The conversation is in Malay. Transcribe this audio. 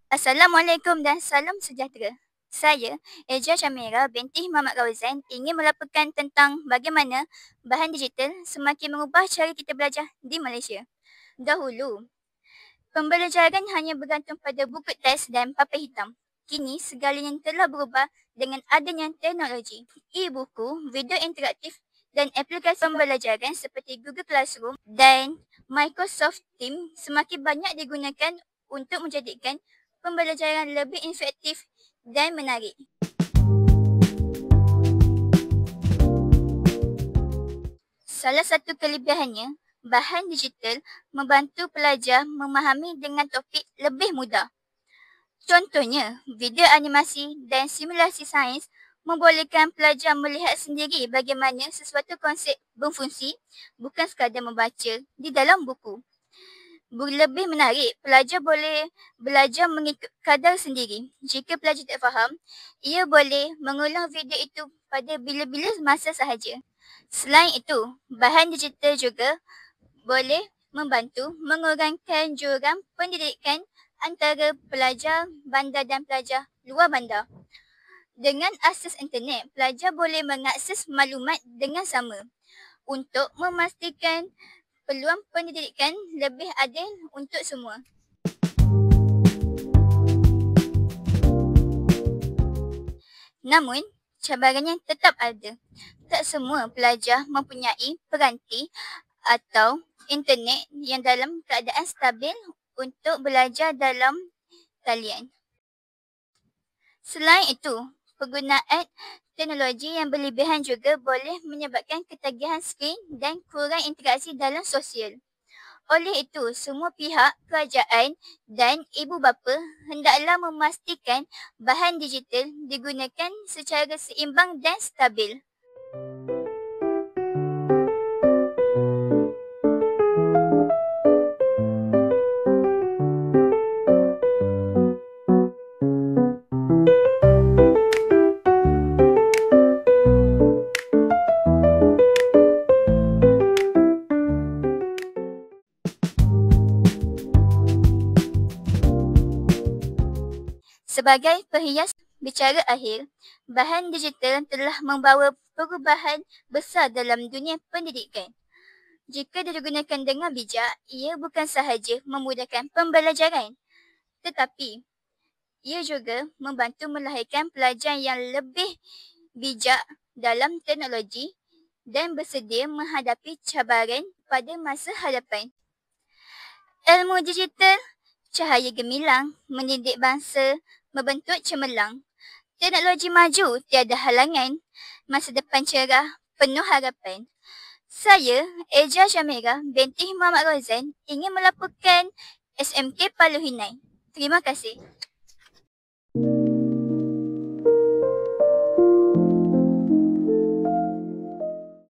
Assalamualaikum dan salam sejahtera. Saya, Eja Syamira binti Muhammad Rauzan ingin melaporkan tentang bagaimana bahan digital semakin mengubah cara kita belajar di Malaysia. Dahulu, pembelajaran hanya bergantung pada buku teks dan paper hitam. Kini, segalanya telah berubah dengan adanya teknologi, e-buku, video interaktif dan aplikasi pembelajaran seperti Google Classroom dan Microsoft Teams semakin banyak digunakan untuk menjadikan pembelajaran lebih efektif dan menarik. Salah satu kelebihannya, bahan digital membantu pelajar memahami dengan topik lebih mudah. Contohnya, video animasi dan simulasi sains membolehkan pelajar melihat sendiri bagaimana sesuatu konsep berfungsi, bukan sekadar membaca di dalam buku. Lebih menarik, pelajar boleh belajar mengikut kadar sendiri. Jika pelajar tak faham, ia boleh mengulang video itu pada bila-bila masa sahaja. Selain itu, bahan digital juga boleh membantu mengurangkan jurang pendidikan antara pelajar bandar dan pelajar luar bandar. Dengan akses internet, pelajar boleh mengakses maklumat dengan sama untuk memastikan peluang pendidikan lebih adil untuk semua. Namun, cabarannya tetap ada. Tak semua pelajar mempunyai peranti atau internet yang dalam keadaan stabil untuk belajar dalam talian. Selain itu, penggunaan teknologi yang berlebihan juga boleh menyebabkan ketagihan skrin dan kurang interaksi dalam sosial. Oleh itu, semua pihak, kerajaan dan ibu bapa hendaklah memastikan bahan digital digunakan secara seimbang dan stabil. Sebagai perhias bicara akhir, bahan digital telah membawa perubahan besar dalam dunia pendidikan. Jika digunakan dengan bijak, ia bukan sahaja memudahkan pembelajaran, tetapi ia juga membantu melahirkan pelajar yang lebih bijak dalam teknologi dan bersedia menghadapi cabaran pada masa hadapan. Ilmu digital, cahaya gemilang, mendidik bangsa, membentuk cemerlang. Teknologi maju, tiada halangan. Masa depan cerah, penuh harapan. Saya, Eja Syamira binti Muhammad Rauzan ingin melaporkan SMK Paluh Hinai. Terima kasih.